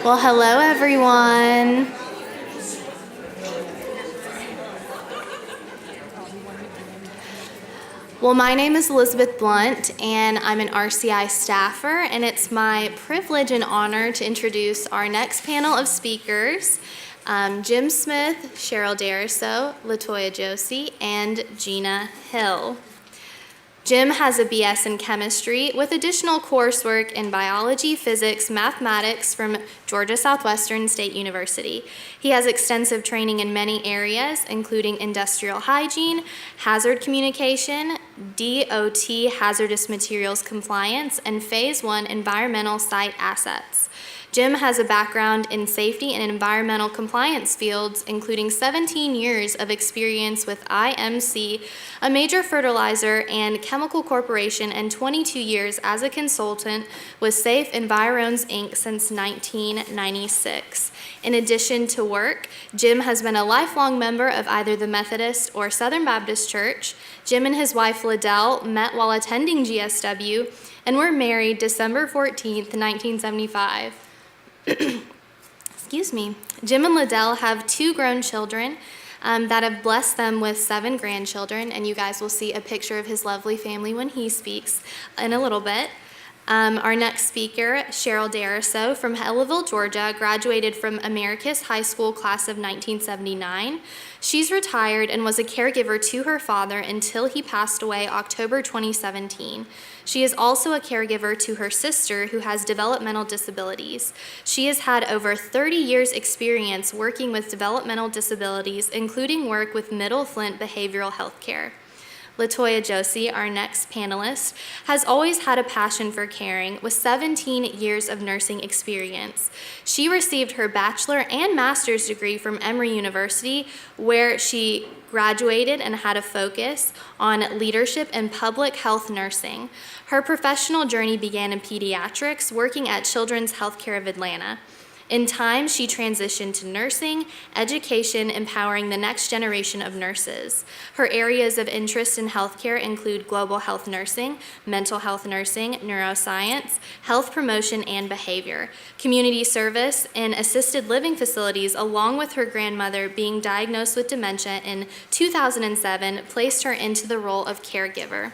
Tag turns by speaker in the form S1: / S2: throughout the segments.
S1: Well, hello, everyone. Well, my name is Elizabeth Blount, and I'm an RCI staffer, and it's my privilege and honor to introduce our next panel of speakers, Jim Smith, Cheryl Dariso, LaToya Josey, and Gina Hill. Jim has a BS in chemistry with additional coursework in biology, physics, mathematics from Georgia Southwestern State University. He has extensive training in many areas, including industrial hygiene, hazard communication, DOT hazardous materials compliance, and Phase 1 environmental site assets. Jim has a background in safety and environmental compliance fields, including 17 years of experience with IMC, a major fertilizer and chemical corporation, and 22 years as a consultant with Safe Environs, Inc. since 1996. In addition to work, Jim has been a lifelong member of either the Methodist or Southern Baptist Church. Jim and his wife, Liddell, met while attending GSW and were married December 14th, 1975. Excuse me. Jim and Liddell have 2 grown children that have blessed them with 7 grandchildren, and you guys will see a picture of his lovely family when he speaks in a little bit. Our next speaker, Cheryl Dariso from Hellaville, Georgia, graduated from Americus High School class of 1979. She's retired and was a caregiver to her father until he passed away October 2017. She is also a caregiver to her sister who has developmental disabilities. She has had over 30 years experience working with developmental disabilities, including work with Middle Flint Behavioral Health Care. LaToya Josey, our next panelist, has always had a passion for caring with 17 years of nursing experience. She received her bachelor and master's degree from Emory University, where she graduated and had a focus on leadership and public health nursing. Her professional journey began in pediatrics, working at Children's Healthcare of Atlanta. In time, she transitioned to nursing, education, empowering the next generation of nurses. Her areas of interest in healthcare include global health nursing, mental health nursing, neuroscience, health promotion, and behavior. Community service in assisted living facilities, along with her grandmother being diagnosed with dementia in 2007, placed her into the role of caregiver.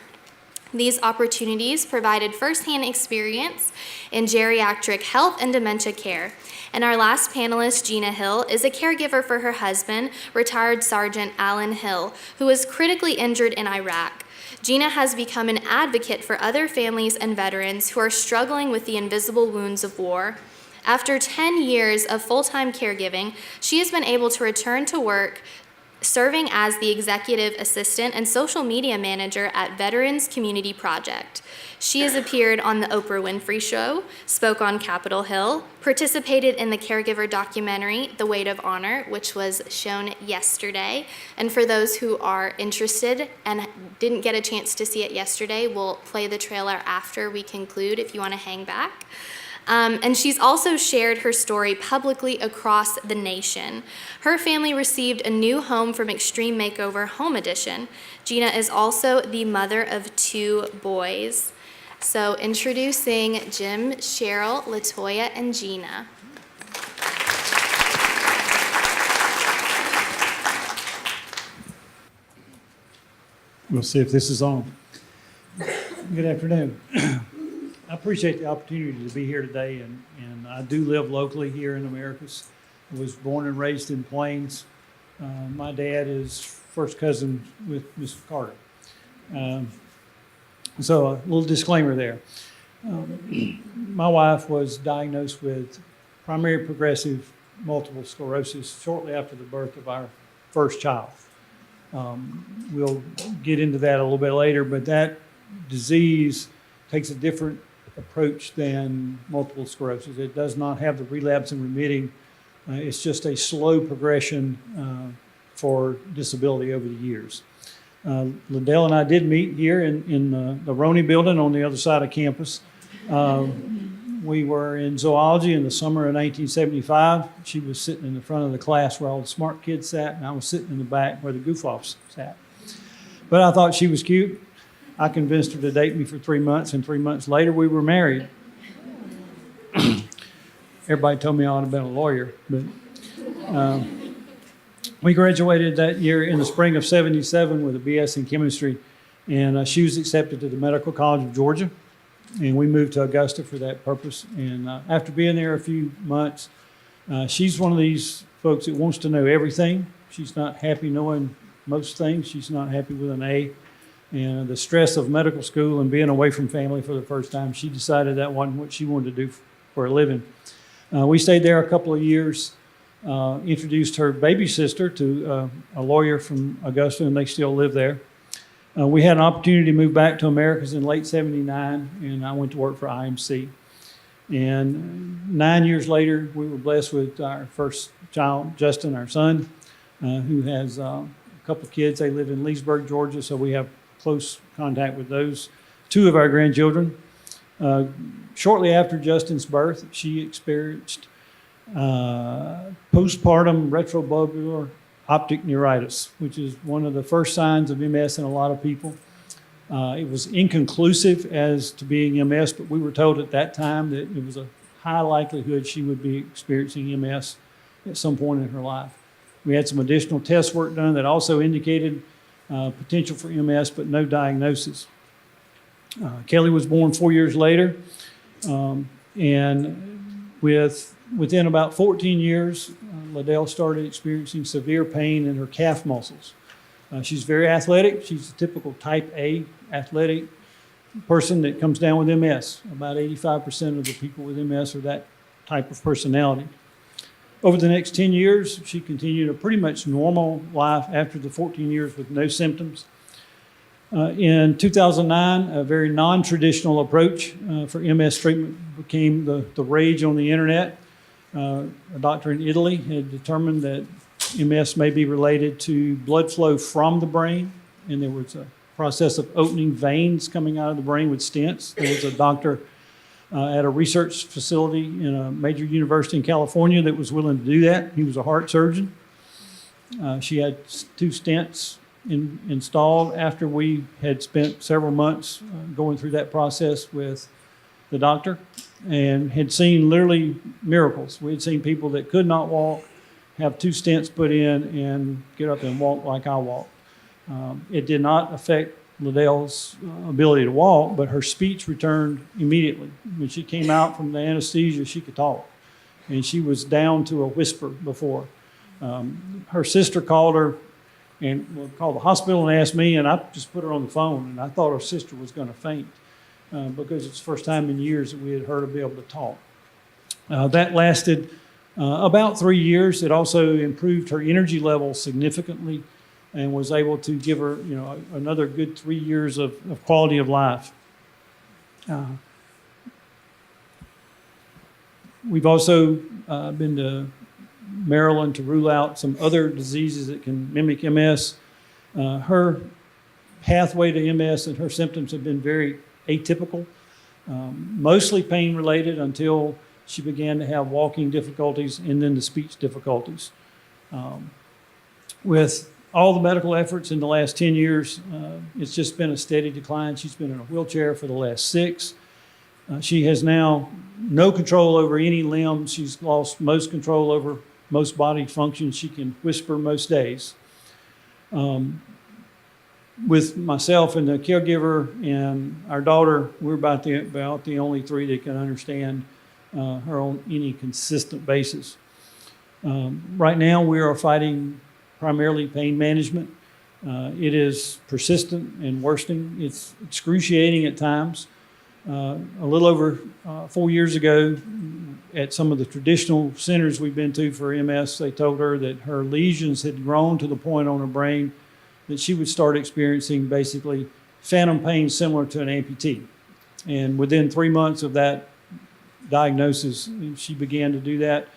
S1: These opportunities provided firsthand experience in geriatric health and dementia care. And our last panelist, Gina Hill, is a caregiver for her husband, retired Sergeant Alan Hill, who was critically injured in Iraq. Gina has become an advocate for other families and veterans who are struggling with the invisible wounds of war. After 10 years of full-time caregiving, she has been able to return to work serving as the executive assistant and social media manager at Veterans Community Project. She has appeared on the Oprah Winfrey Show, spoke on Capitol Hill, participated in the Caregiver documentary, The Weight of Honor, which was shown yesterday. And for those who are interested and didn't get a chance to see it yesterday, we'll play the trailer after we conclude if you want to hang back. And she's also shared her story publicly across the nation. Her family received a new home from Extreme Makeover Home Edition. Gina is also the mother of 2 boys. So introducing Jim, Cheryl, LaToya, and Gina.
S2: We'll see if this is on. Good afternoon. I appreciate the opportunity to be here today, and I do live locally here in Americus. I was born and raised in Plains. My dad is first cousin with Miss Carter. So a little disclaimer there. My wife was diagnosed with primary progressive multiple sclerosis shortly after the birth of our first child. We'll get into that a little bit later, but that disease takes a different approach than multiple sclerosis. It does not have the relapse and remitting. It's just a slow progression for disability over the years. Liddell and I did meet here in the Roney building on the other side of campus. We were in zoology in the summer of 1975. She was sitting in the front of the class where all the smart kids sat, and I was sitting in the back where the goof-offs sat. But I thought she was cute. I convinced her to date me for 3 months, and 3 months later we were married. everybody told me I ought to have been a lawyer. But we graduated that year in the spring of '77 with a BS in chemistry, and she was accepted to the Medical College of Georgia, and we moved to Augusta for that purpose. And after being there a few months, she's one of these folks that wants to know everything. She's not happy knowing most things. She's not happy with an A. And the stress of medical school and being away from family for the first time, she decided that wasn't what she wanted to do for a living. We stayed there a couple of years, introduced her baby sister to a lawyer from Augusta, and they still live there. We had an opportunity to move back to Americus in late '79, and I went to work for IMC. And 9 years later, we were blessed with our first child, Justin, our son, who has a couple of kids. They live in Leesburg, Georgia, so we have close contact with those two of our grandchildren. Shortly after Justin's birth, she experienced postpartum retrobulbar optic neuritis, which is one of the first signs of MS in a lot of people. It was inconclusive as to being MS, but we were told at that time that it was a high likelihood she would be experiencing MS at some point in her life. We had some additional test work done that also indicated potential for MS, but no diagnosis. Kelly was born 4 years later, and within about 14 years, Liddell started experiencing severe pain in her calf muscles. She's very athletic. She's a typical type A athletic person that comes down with MS. About 85% of the people with MS are that type of personality. Over the next 10 years, she continued a pretty much normal life after the 14 years with no symptoms. In 2009, a very non-traditional approach for MS treatment became the rage on the internet. A doctor in Italy had determined that MS may be related to blood flow from the brain, and there was a process of opening veins coming out of the brain with stents. There was a doctor at a research facility in a major university in California that was willing to do that. He was a heart surgeon. She had 2 stents installed after we had spent several months going through that process with the doctor and had seen literally miracles. We had seen people that could not walk have 2 stents put in and get up and walk like I walk. It did not affect Liddell's ability to walk, but her speech returned immediately. When she came out from the anesthesia, she could talk, and she was down to a whisper before. Her sister called her and called the hospital and asked me, and I just put her on the phone, and I thought her sister was going to faint because it's the first time in years that we had heard her be able to talk. That lasted about 3 years. It also improved her energy level significantly and was able to give her, another good 3 years of quality of life. We've also been to Maryland to rule out some other diseases that can mimic MS. Her pathway to MS and her symptoms have been very atypical, mostly pain-related until she began to have walking difficulties and then the speech difficulties. With all the medical efforts in the last 10 years, it's just been a steady decline. She's been in a wheelchair for the last 6. She has now no control over any limb. She's lost most control over most body functions. She can whisper most days. With myself and the caregiver and our daughter, we're about the only 3 that can understand her on any consistent basis. Right now, we are fighting primarily pain management. It is persistent and worsening. It's excruciating at times. A little over 4 years ago, at some of the traditional centers we've been to for MS, they told her that her lesions had grown to the point on her brain that she would start experiencing basically phantom pain similar to an amputee. And within 3 months of that diagnosis, she began to do that.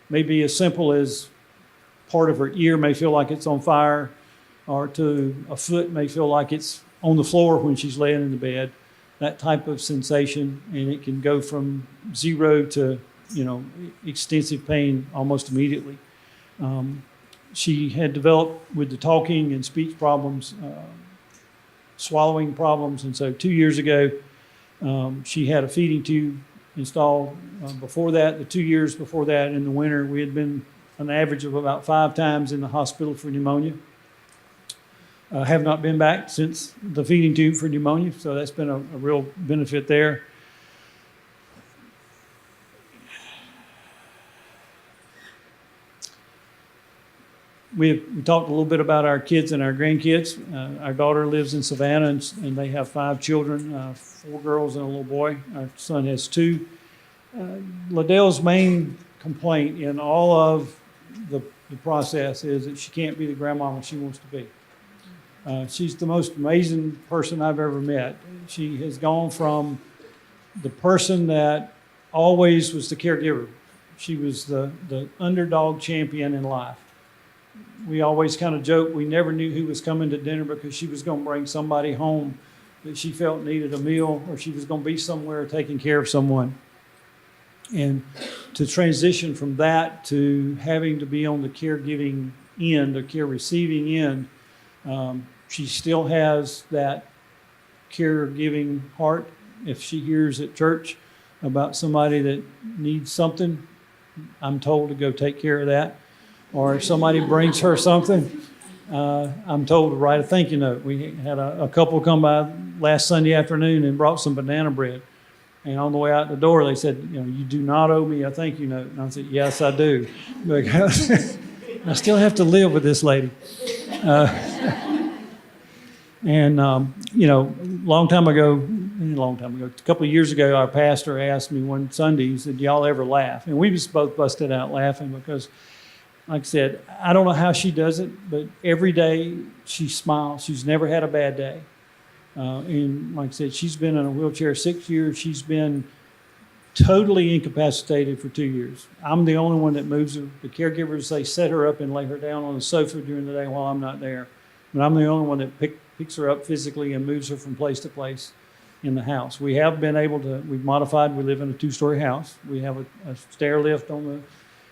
S2: Maybe as simple as part of her ear may feel like it's on fire, or to a foot may feel like it's on the floor when she's laying in the bed. That type of sensation, and it can go from 0 to extensive pain almost immediately. She had developed with the talking and speech problems, swallowing problems, and so 2 years ago she had a feeding tube installed. Before that, the 2 years before that, in the winter, we had been an average of about 5 times in the hospital for pneumonia. Have not been back since the feeding tube for pneumonia, so that's been a real benefit there. We talked a little bit about our kids and our grandkids. Our daughter lives in Savannah, and they have 5 children, 4 girls and a little boy. Our son has 2. Liddell's main complaint in all of the process is that she can't be the grandmama she wants to be. She's the most amazing person I've ever met. She has gone from the person that always was the caregiver. She was the underdog champion in life. We always kind of joke we never knew who was coming to dinner because she was going to bring somebody home that she felt needed a meal, or she was going to be somewhere taking care of someone. And to transition from that to having to be on the caregiving end, or care receiving end, she still has that caregiving heart. If she hears at church about somebody that needs something, I'm told to go take care of that. Or if somebody brings her something, I'm told to write a thank you note. We had a couple come by last Sunday afternoon and brought some banana bread. And on the way out the door, they said, you do not owe me a thank you note. And I said, yes, I do. Because I still have to live with this lady. A couple of years ago, our pastor asked me one Sunday, he said, y'all ever laugh? And we just both busted out laughing because, like I said, I don't know how she does it, but every day she smiles. She's never had a bad day. And like I said, she's been in a wheelchair 6 years. She's been totally incapacitated for 2 years. I'm the only one that moves her. The caregivers, they set her up and lay her down on the sofa during the day while I'm not there. But I'm the only one that picks her up physically and moves her from place to place in the house. We have been able to, we live in a 2-story house. We have a stair lift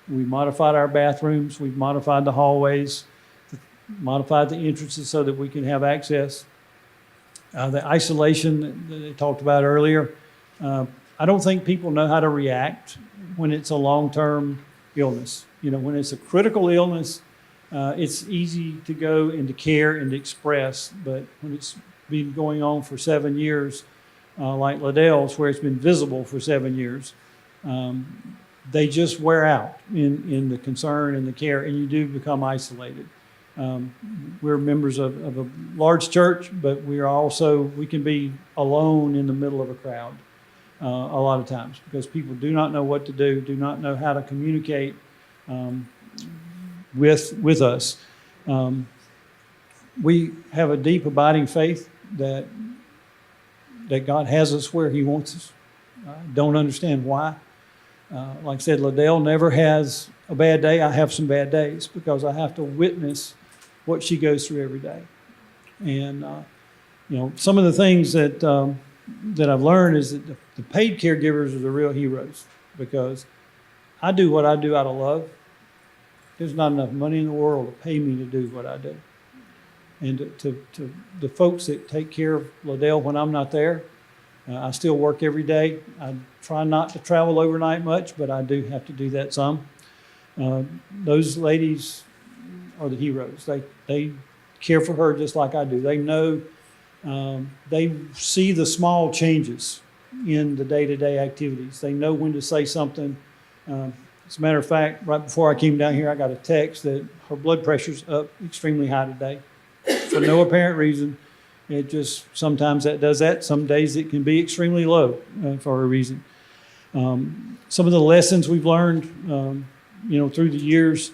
S2: we modified our bathrooms. We've modified the hallways, modified the entrances so that we can have access. The isolation that they talked about earlier, I don't think people know how to react when it's a long-term illness. When it's a critical illness, it's easy to go into care and to express, but when it's been going on for 7 years, like Liddell's, where it's been visible for 7 years, they just wear out in the concern and the care, and you do become isolated. We're members of a large church, but we can be alone in the middle of a crowd a lot of times because people do not know what to do not know how to communicate with us. We have a deep abiding faith that God has us where He wants us. Don't understand why. Like I said, Liddell never has a bad day. I have some bad days because I have to witness what she goes through every day. And some of the things that I've learned is that the paid caregivers are the real heroes because I do what I do out of love. There's not enough money in the world to pay me to do what I do. And to the folks that take care of Liddell when I'm not there, I still work every day. I try not to travel overnight much, but I do have to do that some. Those ladies are the heroes. They care for her just like I do. They know, they see the small changes in the day-to-day activities. They know when to say something. As a matter of fact, right before I came down here, I got a text that her blood pressure's up extremely high today for no apparent reason. It just, sometimes that does that. Some days it can be extremely low for a reason. Some of the lessons we've learned, through the years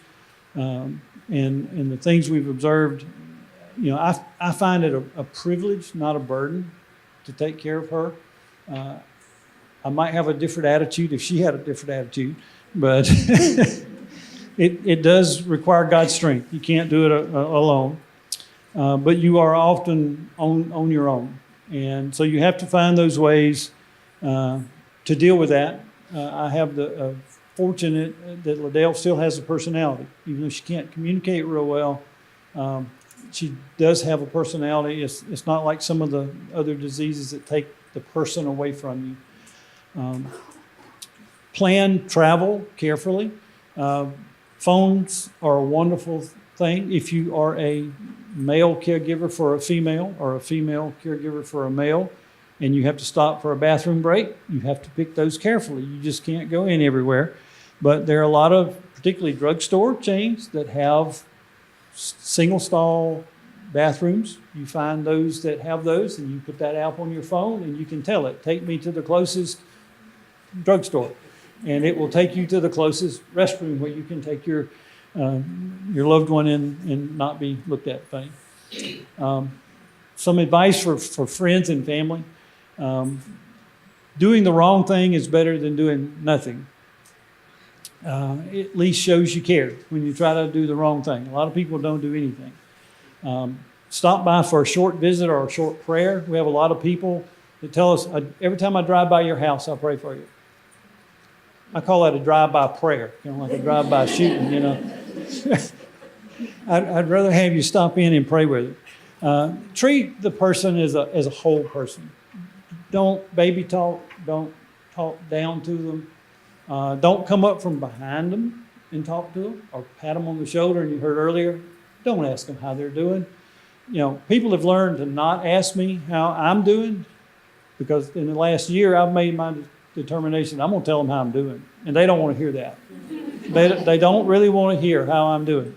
S2: and the things we've observed, I find it a privilege, not a burden, to take care of her. I might have a different attitude if she had a different attitude, but it does require God's strength. You can't do it alone. But you are often on your own. And so you have to find those ways to deal with that. I have the fortunate that Liddell still has a personality. Even though she can't communicate real well, she does have a personality. It's not like some of the other diseases that take the person away from you. Plan travel carefully. Phones are a wonderful thing. If you are a male caregiver for a female or a female caregiver for a male, and you have to stop for a bathroom break, you have to pick those carefully. You just can't go in everywhere. But there are a lot of, particularly drugstore chains, that have single stall bathrooms. You find those that have those, and you put that app on your phone, and you can tell it, take me to the closest drugstore. And it will take you to the closest restroom where you can take your loved one in and not be looked at funny. Some advice for friends and family. Doing the wrong thing is better than doing nothing. At least shows you care when you try to do the wrong thing. A lot of people don't do anything. Stop by for a short visit or a short prayer. We have a lot of people that tell us, every time I drive by your house, I'll pray for you. I call that a drive-by prayer, like a drive-by shooting, I'd rather have you stop in and pray with it. Treat the person as a whole person. Don't baby talk. Don't talk down to them. Don't come up from behind them and talk to them or pat them on the shoulder. And you heard earlier, don't ask them how they're doing. People have learned to not ask me how I'm doing because in the last year I've made my determination. I'm going to tell them how I'm doing, and they don't want to hear that. They don't really want to hear how I'm doing.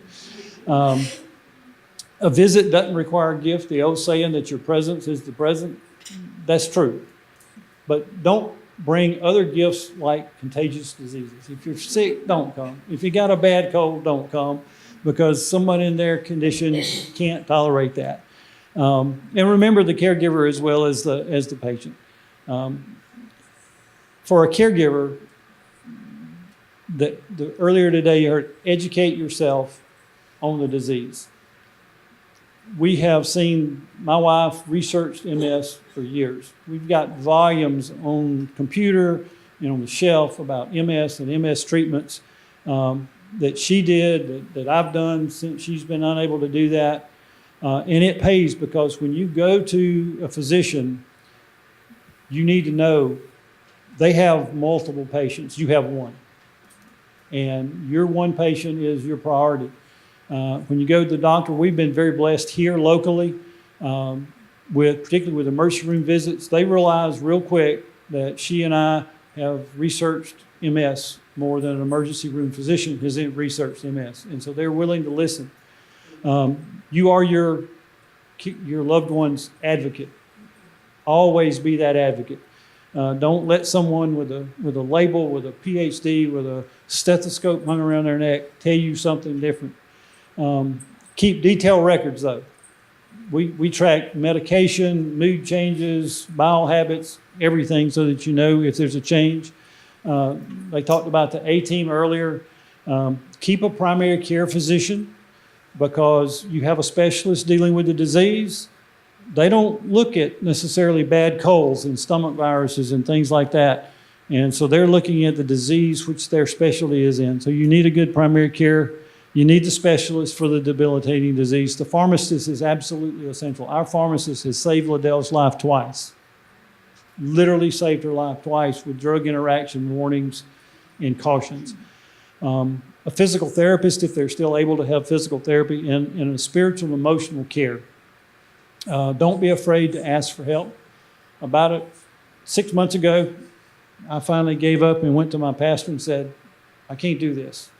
S2: A visit doesn't require a gift. The old saying that your presence is the present, that's true. But don't bring other gifts like contagious diseases. If you're sick, don't come. If you got a bad cold, don't come, because someone in their condition can't tolerate that. And remember the caregiver as well as the patient. For a caregiver, earlier today you heard, educate yourself on the disease. We have seen, my wife researched MS for years. We've got volumes on computer and on the shelf about MS and MS treatments that she did, that I've done since she's been unable to do that. And it pays, because when you go to a physician, you need to know they have multiple patients. You have one. And your one patient is your priority. When you go to the doctor, we've been very blessed here locally, particularly with emergency room visits. They realize real quick that she and I have researched MS more than an emergency room physician has researched MS. And so they're willing to listen. You are your loved one's advocate. Always be that advocate. Don't let someone with a label, with a PhD, with a stethoscope hung around their neck tell you something different. Keep detailed records, though. We track medication, mood changes, bowel habits, everything, so that you know if there's a change. They talked about the A-team earlier. Keep a primary care physician, because you have a specialist dealing with the disease. They don't look at necessarily bad colds and stomach viruses and things like that. And so they're looking at the disease which their specialty is in. So you need a good primary care. You need the specialist for the debilitating disease. The pharmacist is absolutely essential. Our pharmacist has saved Liddell's life twice. Literally saved her life twice with drug interaction warnings and cautions. A physical therapist, if they're still able to have physical therapy, and a spiritual and emotional care. Don't be afraid to ask for help. About 6 months ago, I finally gave up and went to my pastor and said, I can't do this.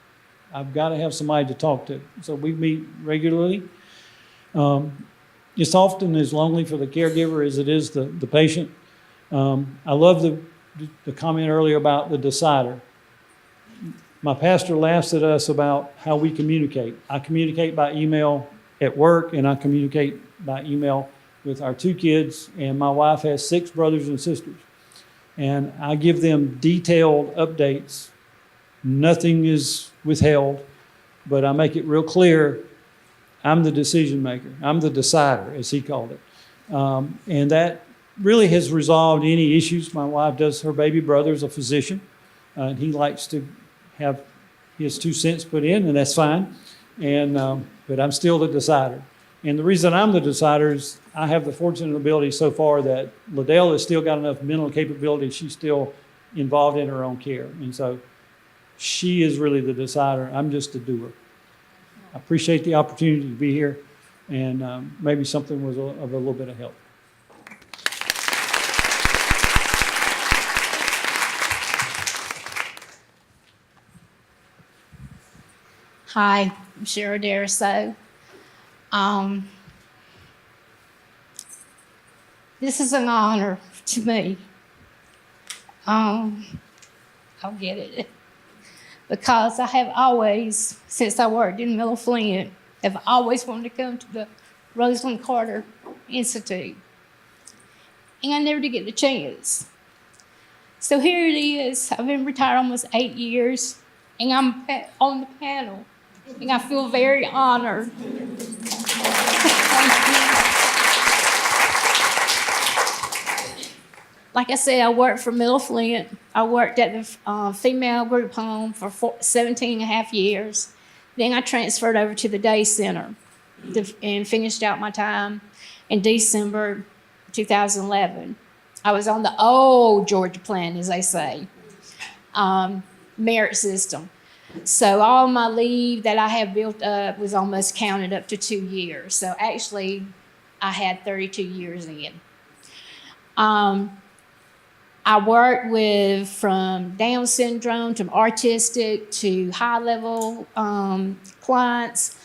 S2: I've got to have somebody to talk to. So we meet regularly. It's often as lonely for the caregiver as it is the patient. I love the comment earlier about the decider. My pastor laughs at us about how we communicate. I communicate by email at work, and I communicate by email with our 2 kids, and my wife has 6 brothers and sisters. And I give them detailed updates. Nothing is withheld, but I make it real clear I'm the decision maker. I'm the decider, as he called it. And that really has resolved any issues. My wife does, her baby brother's a physician, and he likes to have his 2 cents put in, and that's fine. And but I'm still the decider. And the reason I'm the decider is I have the fortunate ability so far that Liddell has still got enough mental capability. She still involved in her own care. And so she is really the decider. I'm just a doer. I appreciate the opportunity to be here, and maybe something was of a little bit of help.
S3: Hi, I'm Cheryl Daraso. This is an honor to me. I'll get it. Because I have always, since I worked in Middle Flint, have always wanted to come to the Rosalynn Carter Institute. And I never did get the chance. So here it is. I've been retired almost 8 years, and I'm on the panel. And I feel very honored. Like I said, I worked for Middle Flint. I worked at the female group home for 17 and a half years. Then I transferred over to the day center and finished out my time in December 2011. I was on the old Georgia plan, as they say, merit system. So all my leave that I have built up was almost counted up to 2 years. So actually, I had 32 years in. I worked with from Down syndrome to autistic to high-level clients.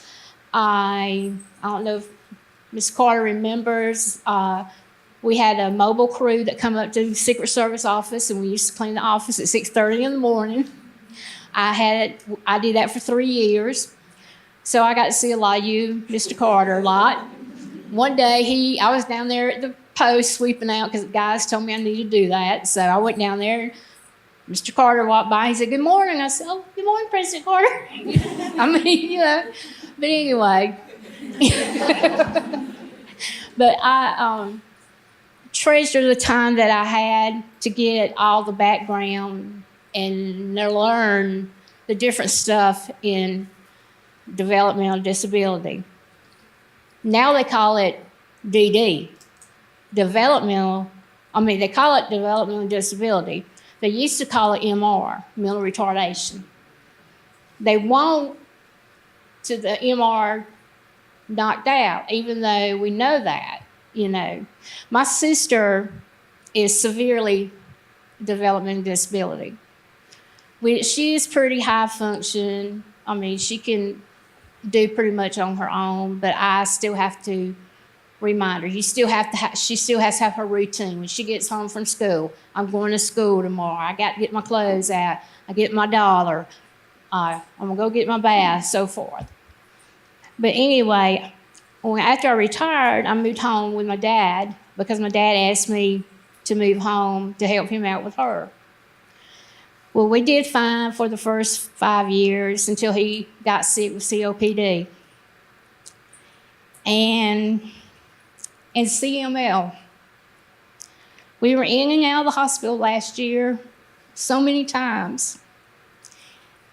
S3: I don't know if Ms. Carter remembers, we had a mobile crew that come up to the Secret Service office, and we used to clean the office at 6:30 in the morning. I did that for 3 years. So I got to see a lot of you, Mr. Carter, a lot. One day, I was down there at the post sweeping out because the guys told me I needed to do that. So I went down there. Mr. Carter walked by. He said, "Good morning." I said, "Oh, good morning, President Carter." I mean, But anyway. But I treasure the time that I had to get all the background and learn the different stuff in developmental disability. Now they call it DD. They call it developmental disability. They used to call it MR, mental retardation. They want to the MR knocked out, even though we know that, My sister is severely developmental disability. She is pretty high function. I mean, she can do pretty much on her own, but I still have to remind her. She still has to have her routine. When she gets home from school, I'm going to school tomorrow. I got to get my clothes out. I get my dollar. I'm going to go get my bath, so forth. But anyway, after I retired, I moved home with my dad because my dad asked me to move home to help him out with her. Well, we did fine for the first 5 years until he got sick with COPD. And CML. We were in and out of the hospital last year so many times.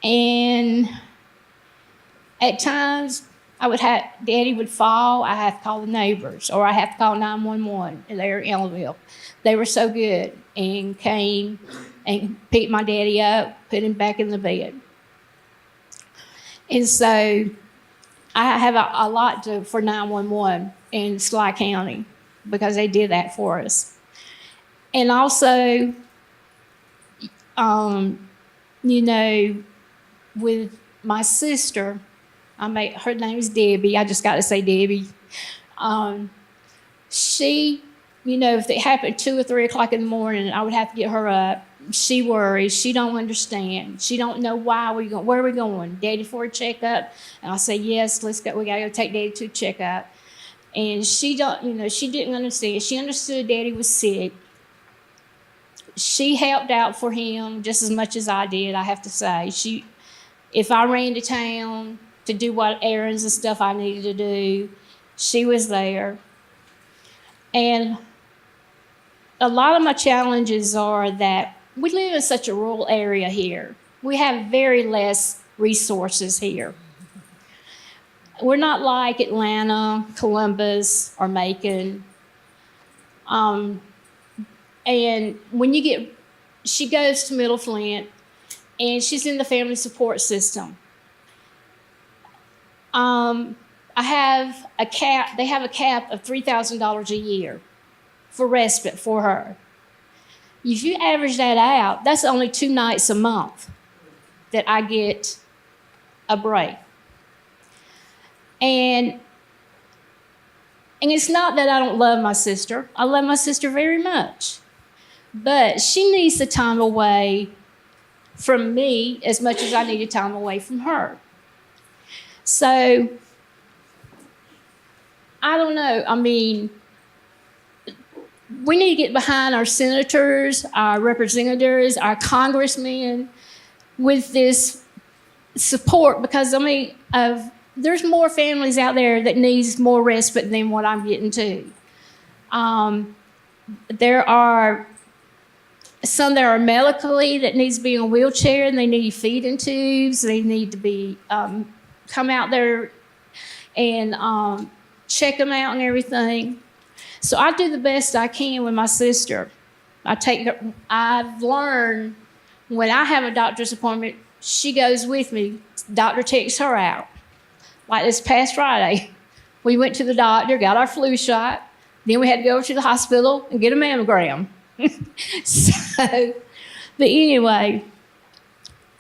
S3: And at times, Daddy would fall, I have to call the neighbors, or I have to call 911 there in Ellenville. They were so good and came and picked my daddy up, put him back in the bed. And so I have a lot for 911 in Sly County because they did that for us. And also, with my sister, her name is Debbie. I just got to say Debbie. She, if it happened at 2 or 3 o'clock in the morning, I would have to get her up. She worries. She don't understand. She don't know where are we going? Daddy for a checkup? And I'll say, yes, let's go. We got to go take Daddy to a checkup. And she didn't understand. She understood Daddy was sick. She helped out for him just as much as I did, I have to say. If I ran to town to do what errands and stuff I needed to do, she was there. And a lot of my challenges are that we live in such a rural area here. We have very less resources here. We're not like Atlanta, Columbus, or Macon. And when you get she goes to Middle Flint, and she's in the family support system. I have a cap. They have a cap of $3,000 a year for respite for her. If you average that out, that's only 2 nights a month that I get a break. And it's not that I don't love my sister. I love my sister very much. But she needs the time away from me as much as I needed time away from her. So, I don't know. I mean, we need to get behind our senators, our representatives, our congressmen with this support, because, I mean, there's more families out there that needs more respite than what I'm getting to. There are some that are medically that needs to be in a wheelchair, and they need feeding tubes. They need to be come out there and check them out and everything. So I do the best I can with my sister. I've learned when I have a doctor's appointment, she goes with me. Doctor takes her out. Like this past Friday, we went to the doctor, got our flu shot. Then we had to go to the hospital and get a mammogram. But anyway,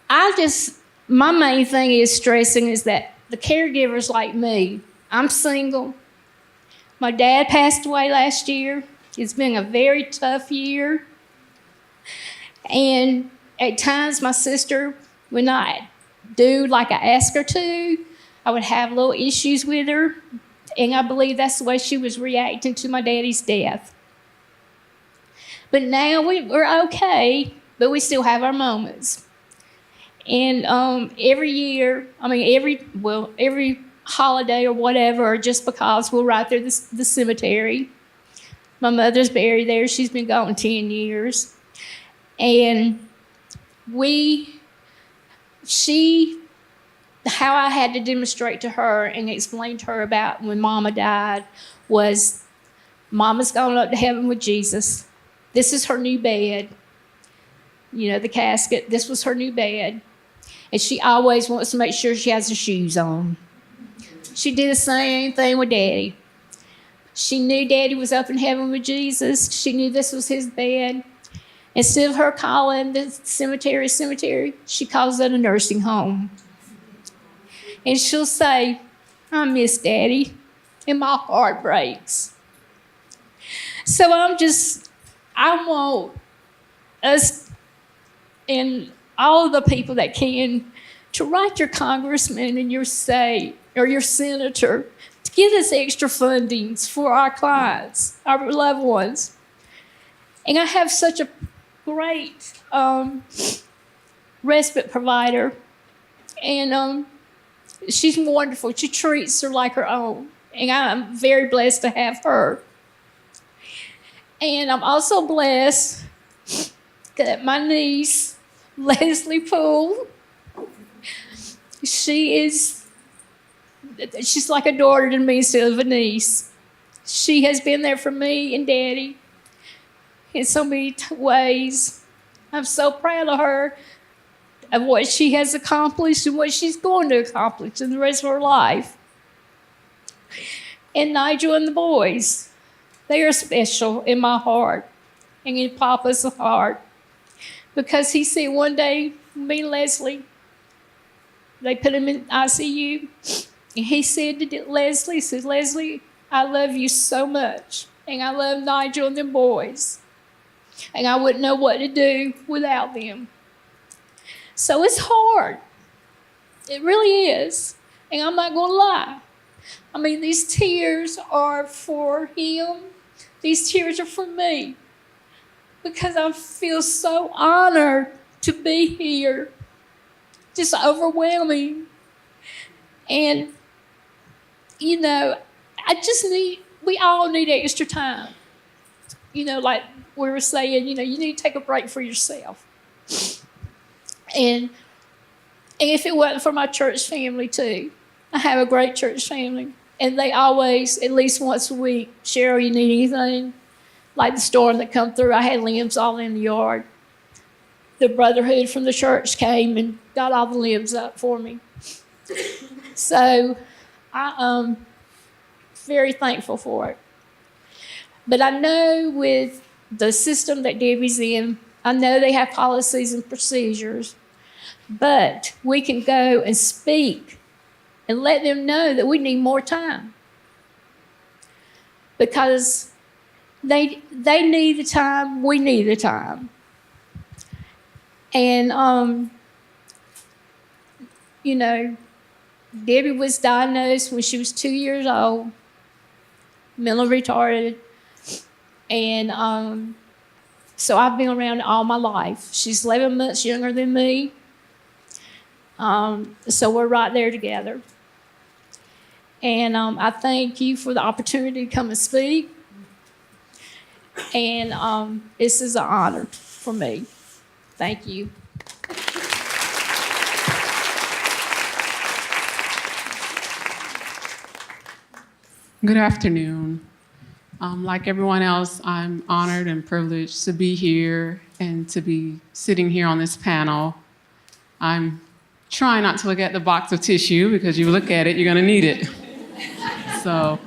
S3: my main thing is stressing is that the caregivers like me, I'm single. My dad passed away last year. It's been a very tough year. And at times my sister would not do like I asked her to. I would have little issues with her. And I believe that's the way she was reacting to my daddy's death. But now we're okay, but we still have our moments. And every year, every holiday or whatever, or just because we'll ride through the cemetery. My mother's buried there. She's been gone 10 years. And how I had to demonstrate to her and explain to her about when Mama died was, Mama's gone up to heaven with Jesus. This is her new bed. You know, the casket, this was her new bed. And she always wants to make sure she has her shoes on. She did the same thing with Daddy. She knew Daddy was up in heaven with Jesus. She knew this was his bed. Instead of her calling the cemetery, she calls it a nursing home. And she'll say, I miss Daddy, and my heart breaks. So I want us and all of the people that can to write your congressman and your state or your senator to give us extra fundings for our clients, our loved ones. And I have such a great respite provider, and she's wonderful. She treats her like her own, and I'm very blessed to have her. And I'm also blessed that my niece, Leslie Poole, she's like a daughter to me instead of a niece. She has been there for me and Daddy in so many ways. I'm so proud of her, of what she has accomplished and what she's going to accomplish in the rest of her life. And Nigel and the boys, they are special in my heart and in Papa's heart, because he said one day, me and Leslie, they put him in ICU, and he said to Leslie, Leslie, I love you so much, and I love Nigel and them boys, and I wouldn't know what to do without them. So it's hard. It really is. And I'm not going to lie. I mean, these tears are for him. These tears are for me. Because I feel so honored to be here. Just overwhelming. And, you know, we all need extra time. You know, like we were saying, you know, you need to take a break for yourself. And if it wasn't for my church family too, I have a great church family, and they always, at least once a week, Cheryl, you need anything? Like the storm that come through, I had limbs all in the yard. the brotherhood from the church came and got all the limbs up for me. So I am very thankful for it. But I know with the system that Debbie's in, I know they have policies and procedures, but we can go and speak and let them know that we need more time. Because they need the time, we need the time. And, you know, Debbie was diagnosed when she was 2 years old, mentally retarded. And so I've been around all my life. She's 11 months younger than me. So we're right there together. And I thank you for the opportunity to come and speak. And this is an honor for me. Thank you.
S4: Good afternoon. Like everyone else, I'm honored and privileged to be here and to be sitting here on this panel. I'm trying not to look at the box of tissue because you look at it, you're going to need it. So,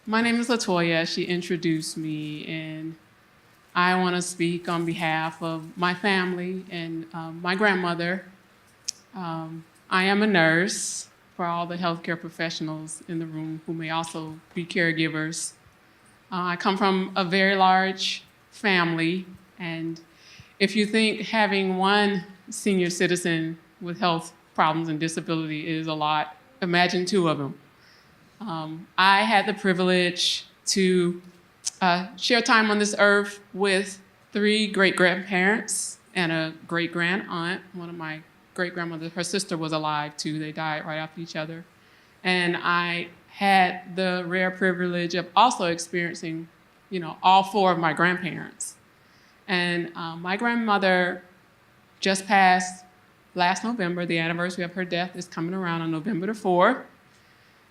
S4: my name is LaToya. She introduced me, and I want to speak on behalf of my family and my grandmother. I am a nurse for all the healthcare professionals in the room who may also be caregivers. I come from a very large family, and if you think having one senior citizen with health problems and disability is a lot, imagine two of them. I had the privilege to share time on this earth with 3 great-grandparents and a great-grand-aunt. One of my great-grandmothers, her sister was alive too. They died right after each other. And I had the rare privilege of also experiencing, you know, all 4 of my grandparents. And my grandmother just passed last November. The anniversary of her death is coming around on November the 4th.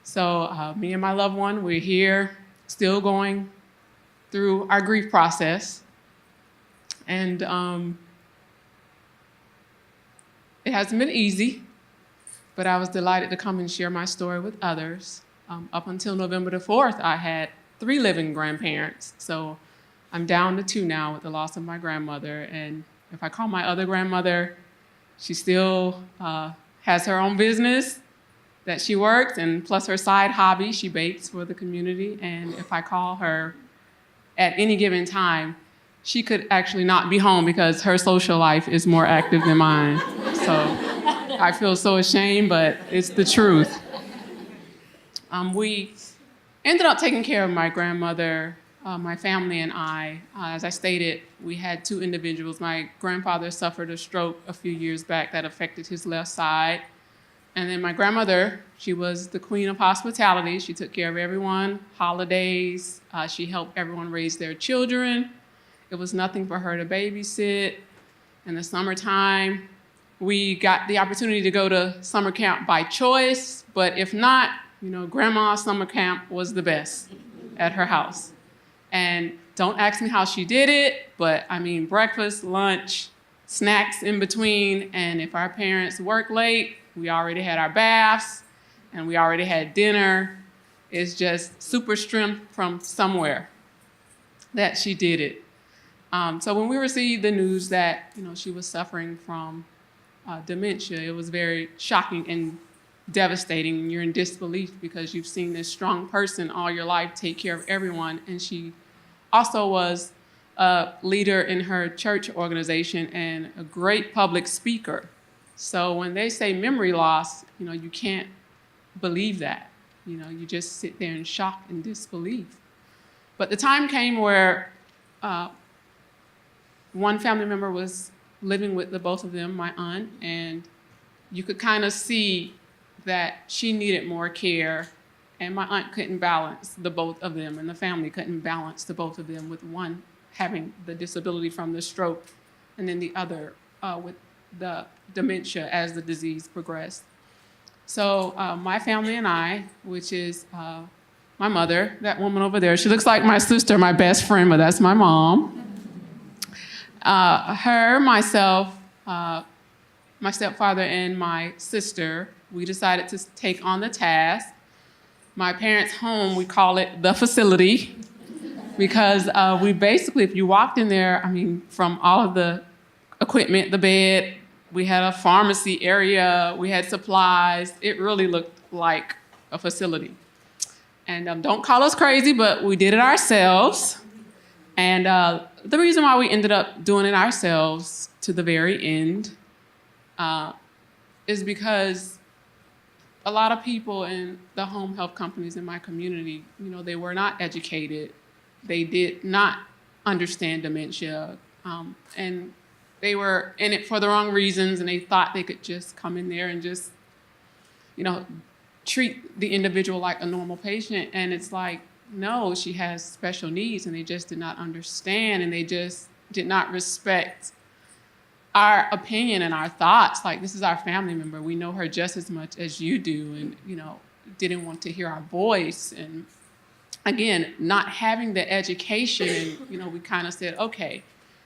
S4: So me and my loved one, we're here still going through our grief process. And it hasn't been easy, but I was delighted to come and share my story with others. Up until November the 4th, I had 3 living grandparents. So I'm down to 2 now with the loss of my grandmother. And if I call my other grandmother, she still has her own business that she works, and plus her side hobby, she bakes for the community. And if I call her at any given time, she could actually not be home because her social life is more active than mine. So I feel so ashamed, but it's the truth. We ended up taking care of my grandmother, my family and I. As I stated, we had 2 individuals. My grandfather suffered a stroke a few years back that affected his left side. And then my grandmother, she was the queen of hospitality. She took care of everyone, holidays. She helped everyone raise their children. It was nothing for her to babysit. In the summertime, we got the opportunity to go to summer camp by choice, but if not, you know, grandma's summer camp was the best at her house. And don't ask me how she did it, but I mean, breakfast, lunch, snacks in between, and if our parents worked late, we already had our baths, and we already had dinner. It's just super strength from somewhere that she did it. So when we received the news that, you know, she was suffering from dementia, it was very shocking and devastating. And you're in disbelief because you've seen this strong person all your life take care of everyone. And she also was a leader in her church organization and a great public speaker. So when they say memory loss, you know, you can't believe that. You know, you just sit there in shock and disbelief. But the time came where one family member was living with the both of them, my aunt, and you could kind of see that she needed more care, and my aunt couldn't balance the both of them, and the family couldn't balance the both of them, with one having the disability from the stroke and then the other with the dementia as the disease progressed. So my family and I, which is my mother, that woman over there, she looks like my sister, my best friend, but that's my mom. Myself, my stepfather, and my sister, we decided to take on the task. My parents' home, we call it the facility, because we basically, if you walked in there, I mean, from all of the equipment, the bed, we had a pharmacy area, we had supplies. It really looked like a facility. And don't call us crazy, but we did it ourselves. And the reason why we ended up doing it ourselves to the very end is because a lot of people in the home health companies in my community, they were not educated. They did not understand dementia. And they were in it for the wrong reasons, and they thought they could just come in there and just, treat the individual like a normal patient. And it's like, no, she has special needs, and they just did not understand, and they just did not respect our opinion and our thoughts. Like, this is our family member. We know her just as much as you do, and, didn't want to hear our voice. And again, not having the education, we kind of said, okay,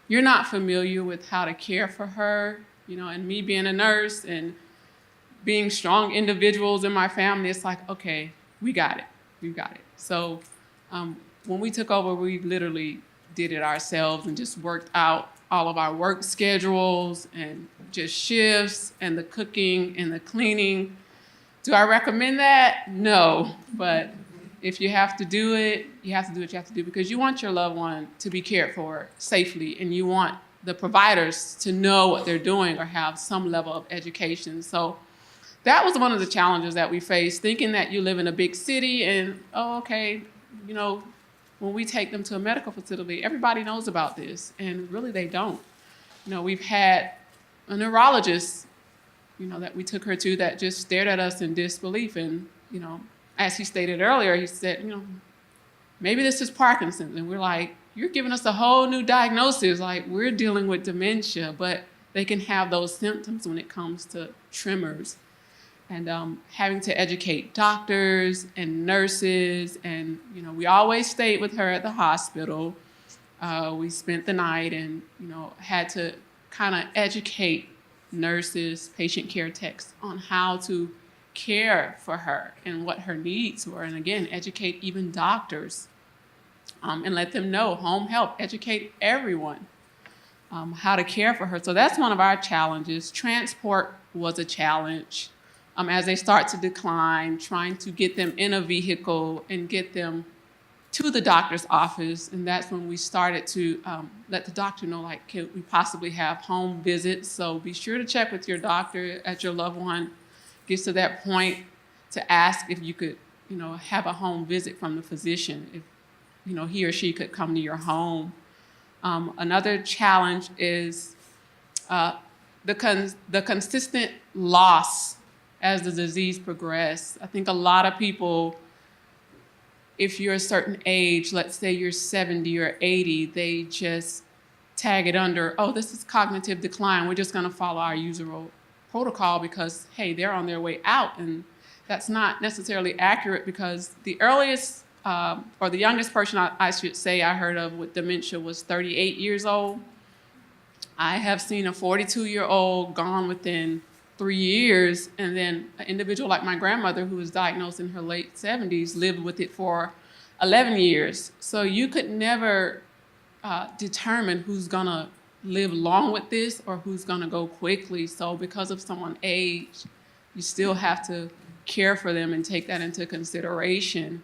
S4: you're not familiar with how to care for her, and me being a nurse and being strong individuals in my family, it's like, okay, we got it. So when we took over, we literally did it ourselves and just worked out all of our work schedules and just shifts and the cooking and the cleaning. Do I recommend that? No, but if you have to do it, you have to do what you have to do, because you want your loved one to be cared for safely, and you want the providers to know what they're doing or have some level of education. So that was one of the challenges that we faced, thinking that you live in a big city and, when we take them to a medical facility, everybody knows about this, and really they don't. We've had a neurologist, that we took her to, that just stared at us in disbelief. And, as he stated earlier, he said, maybe this is Parkinson's. And we're like, you're giving us a whole new diagnosis. Like, we're dealing with dementia, but they can have those symptoms when it comes to tremors. And having to educate doctors and nurses. And, we always stayed with her at the hospital. We spent the night and, had to kind of educate nurses, patient care techs on how to care for her and what her needs were. And again, educate even doctors and let them know, home health, educate everyone how to care for her. So that's one of our challenges. Transport was a challenge. As they start to decline, trying to get them in a vehicle and get them to the doctor's office. And that's when we started to let the doctor know, like, can we possibly have home visits? So be sure to check with your doctor as your loved one gets to that point, to ask if you could, have a home visit from the physician, if, he or she could come to your home. Another challenge is the consistent loss as the disease progresses. I think a lot of people, if you're a certain age, let's say you're 70 or 80, they just tag it under, oh, this is cognitive decline. We're just going to follow our usual protocol because, hey, they're on their way out. And that's not necessarily accurate, because the earliest or the youngest person I should say I heard of with dementia was 38 years old. I have seen a 42-year-old gone within 3 years, and then an individual like my grandmother, who was diagnosed in her late 70s, lived with it for 11 years. So you could never determine who's gonna live long with this or who's gonna go quickly. So because of someone's age, you still have to care for them and take that into consideration.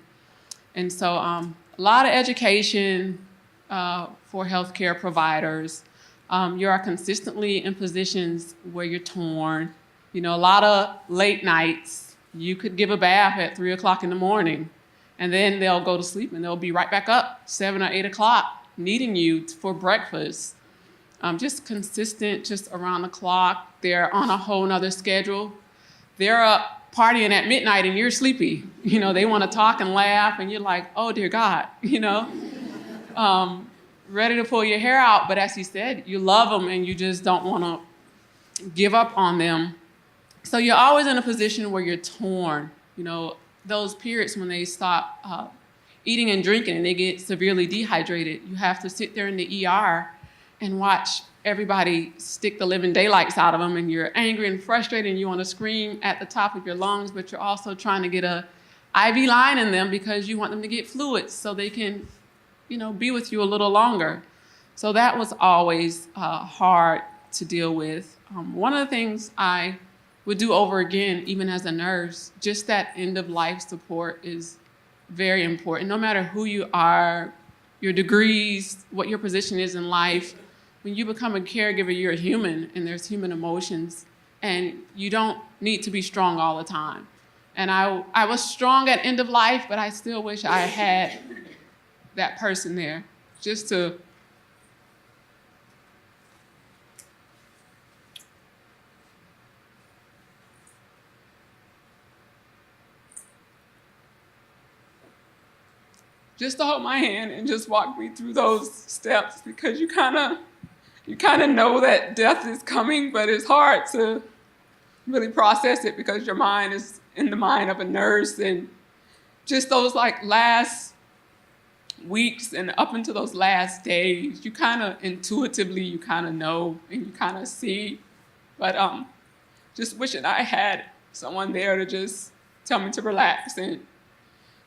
S4: And so a lot of education for healthcare providers. You are consistently in positions where you're torn. A lot of late nights. You could give a bath at 3 o'clock in the morning, and then they'll go to sleep and they'll be right back up 7 or 8 o'clock needing you for breakfast. Just consistent, just around the clock. They're on a whole nother schedule. They're up partying at midnight and you're sleepy. They want to talk and laugh, and you're like, oh dear God, ready to pull your hair out. But as he said, you love them and you just don't want to give up on them. So you're always in a position where you're torn. Those periods when they stop eating and drinking and they get severely dehydrated, you have to sit there in the ER and watch everybody stick the living daylights out of them, and you're angry and frustrated and you want to scream at the top of your lungs, but you're also trying to get a IV line in them because you want them to get fluids so they can, be with you a little longer. So that was always hard to deal with. One of the things I would do over again, even as a nurse, just that end of life support is very important. No matter who you are, your degrees, what your position is in life, when you become a caregiver, you're a human and there's human emotions, and you don't need to be strong all the time. And I was strong at end of life, but I still wish I had that person there just to hold my hand and just walk me through those steps, because you kind of know that death is coming, but it's hard to really process it because your mind is in the mind of a nurse. And just those last weeks and up into those last days, you kind of intuitively, you kind of know and you kind of see. But just wishing I had someone there to just tell me to relax and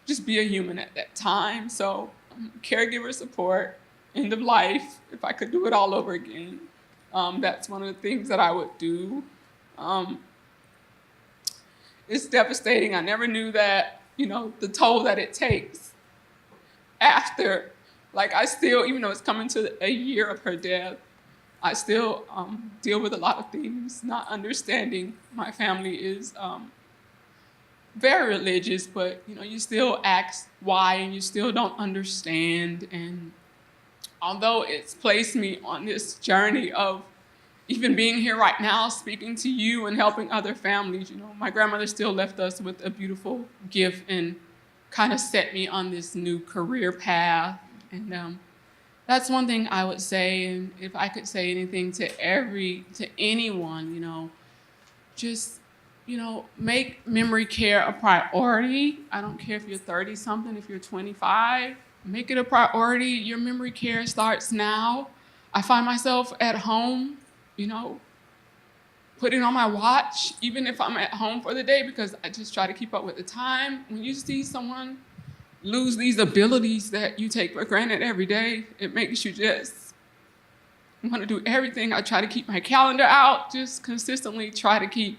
S4: just be a human at that time. So caregiver support, end of life, if I could do it all over again, that's one of the things that I would do. It's devastating. I never knew that, the toll that it takes after. I still, even though it's coming to a year of her death, I still deal with a lot of things, not understanding. My family is very religious, but you still ask why and you still don't understand. And although it's placed me on this journey of even being here right now, speaking to you and helping other families, my grandmother still left us with a beautiful gift and kind of set me on this new career path. And that's one thing I would say. And if I could say anything to anyone, just make memory care a priority. I don't care if you're 30-something, if you're 25, make it a priority. Your memory care starts now. I find myself at home, putting on my watch, even if I'm at home for the day, because I just try to keep up with the time. When you see someone lose these abilities that you take for granted every day, it makes you just want to do everything. I try to keep my calendar out, just consistently try to keep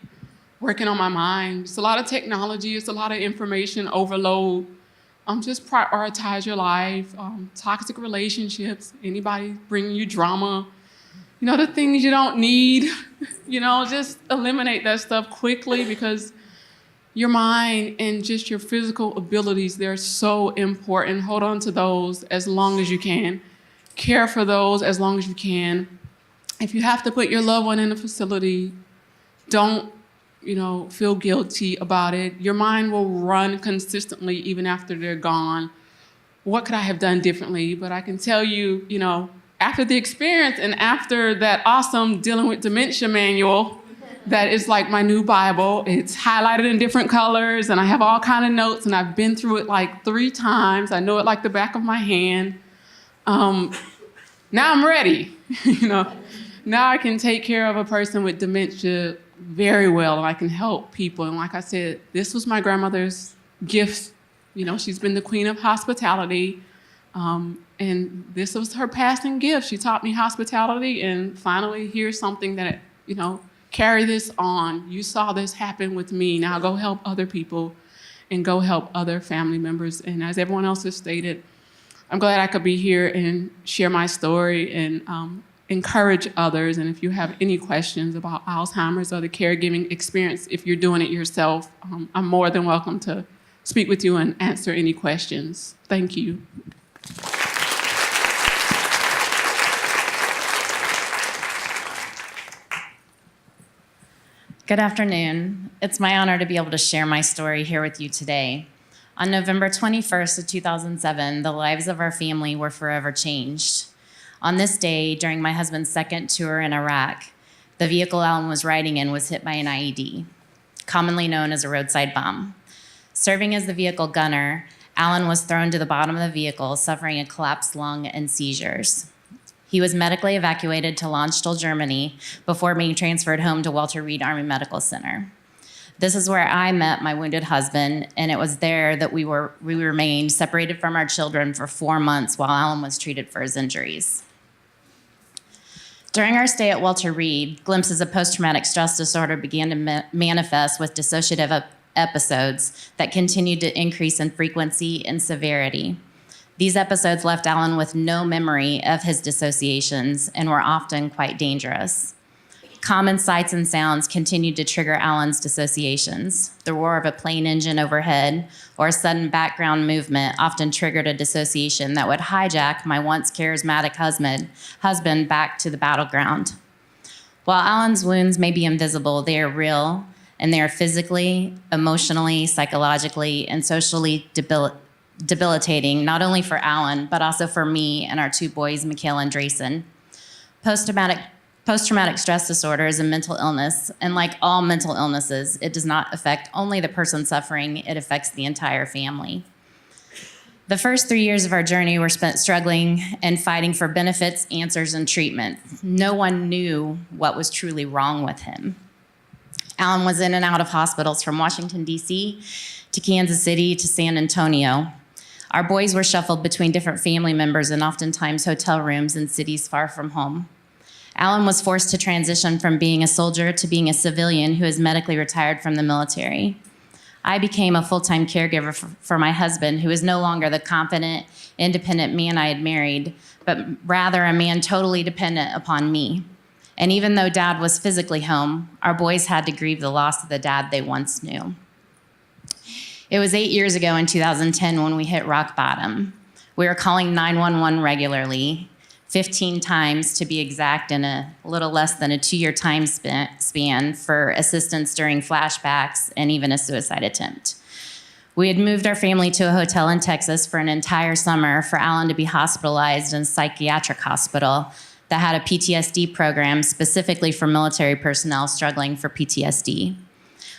S4: working on my mind. It's a lot of technology. It's a lot of information overload. Just prioritize your life. Toxic relationships, anybody bringing you drama, the things you don't need, just eliminate that stuff quickly, because your mind and just your physical abilities, they're so important. Hold on to those as long as you can. Care for those as long as you can. If you have to put your loved one in a facility, don't feel guilty about it. Your mind will run consistently even after they're gone. What could I have done differently? But I can tell you, after the experience and after that awesome Dealing with Dementia manual, that is like my new Bible. It's highlighted in different colors and I have all kind of notes, and I've been through it 3 times. I know it like the back of my hand. Now I'm ready. Now I can take care of a person with dementia very well, and I can help people. And like I said, this was my grandmother's gift. She's been the queen of hospitality. And this was her passing gift. She taught me hospitality, and finally here's something that, carry this on. You saw this happen with me. Now go help other people and go help other family members. And as everyone else has stated, I'm glad I could be here and share my story and encourage others. And if you have any questions about Alzheimer's or the caregiving experience, if you're doing it yourself, I'm more than welcome to speak with you and answer any questions. Thank you.
S5: Good afternoon. It's my honor to be able to share my story here with you today. On November 21st of 2007, the lives of our family were forever changed. On this day, during my husband's second tour in Iraq, the vehicle Alan was riding in was hit by an IED, commonly known as a roadside bomb. Serving as the vehicle gunner, Alan was thrown to the bottom of the vehicle, suffering a collapsed lung and seizures. He was medically evacuated to Landstuhl, Germany, before being transferred home to Walter Reed Army Medical Center. This is where I met my wounded husband, and it was there that we remained separated from our children for 4 months while Alan was treated for his injuries. During our stay at Walter Reed, glimpses of post-traumatic stress disorder began to manifest with dissociative episodes that continued to increase in frequency and severity. These episodes left Alan with no memory of his dissociations and were often quite dangerous. Common sights and sounds continued to trigger Alan's dissociations. The roar of a plane engine overhead or a sudden background movement often triggered a dissociation that would hijack my once charismatic husband back to the battleground. While Alan's wounds may be invisible, they are real, and they are physically, emotionally, psychologically, and socially debilitating, not only for Alan, but also for me and our 2 boys, Mikhail and Drayson. Post-traumatic stress disorder is a mental illness, and like all mental illnesses, it does not affect only the person suffering, it affects the entire family. The first 3 years of our journey were spent struggling and fighting for benefits, answers, and treatment. No one knew what was truly wrong with him. Alan was in and out of hospitals from Washington, D.C. to Kansas City to San Antonio. Our boys were shuffled between different family members and oftentimes hotel rooms in cities far from home. Alan was forced to transition from being a soldier to being a civilian who is medically retired from the military. I became a full-time caregiver for my husband, who is no longer the confident, independent man I had married, but rather a man totally dependent upon me. And even though Dad was physically home, our boys had to grieve the loss of the dad they once knew. It was 8 years ago in 2010 when we hit rock bottom. We were calling 911 regularly, 15 times to be exact, in a little less than a 2-year time span for assistance during flashbacks and even a suicide attempt. We had moved our family to a hotel in Texas for an entire summer for Alan to be hospitalized in a psychiatric hospital that had a PTSD program specifically for military personnel struggling for PTSD.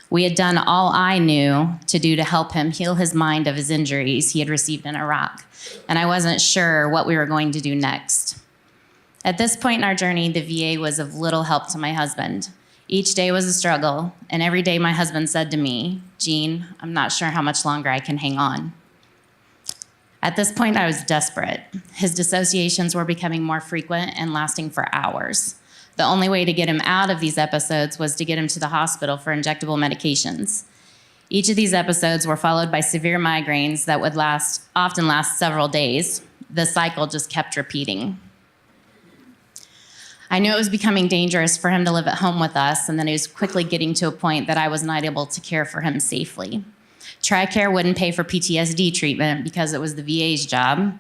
S5: We had done all I knew to do to help him heal his mind of his injuries he had received in Iraq, and I wasn't sure what we were going to do next. At this point in our journey, the VA was of little help to my husband. Each day was a struggle, and every day my husband said to me, "Jean, I'm not sure how much longer I can hang on." At this point, I was desperate. His dissociations were becoming more frequent and lasting for hours. The only way to get him out of these episodes was to get him to the hospital for injectable medications. Each of these episodes were followed by severe migraines that would often last several days. The cycle just kept repeating. I knew it was becoming dangerous for him to live at home with us, and that he was quickly getting to a point that I was not able to care for him safely. TRICARE wouldn't pay for PTSD treatment because it was the VA's job.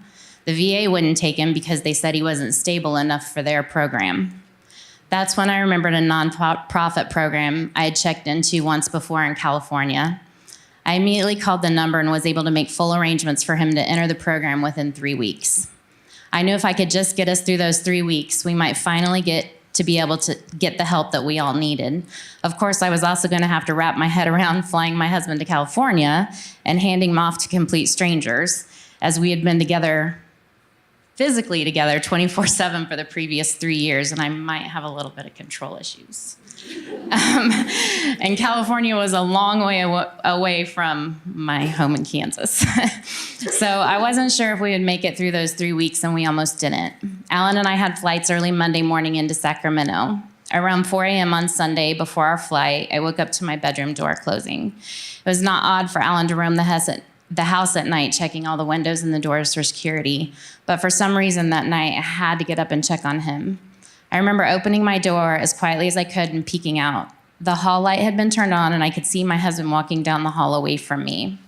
S5: The VA wouldn't take him because they said he wasn't stable enough for their program. That's when I remembered a nonprofit program I had checked into once before in California. I immediately called the number and was able to make full arrangements for him to enter the program within 3 weeks. I knew if I could just get us through those 3 weeks, we might finally get to be able to get the help that we all needed. Of course, I was also going to have to wrap my head around flying my husband to California and handing him off to complete strangers, as we had been together, physically together, 24/7 for the previous 3 years, and I might have a little bit of control issues. And California was a long way away from my home in Kansas. So I wasn't sure if we would make it through those 3 weeks, and we almost didn't. Alan and I had flights early Monday morning into Sacramento. Around 4 a.m. on Sunday, before our flight, I woke up to my bedroom door closing. It was not odd for Alan to roam the house at night, checking all the windows and the doors for security, but for some reason that night, I had to get up and check on him. I remember opening my door as quietly as I could and peeking out. The hall light had been turned on, and I could see my husband walking down the hall away from me.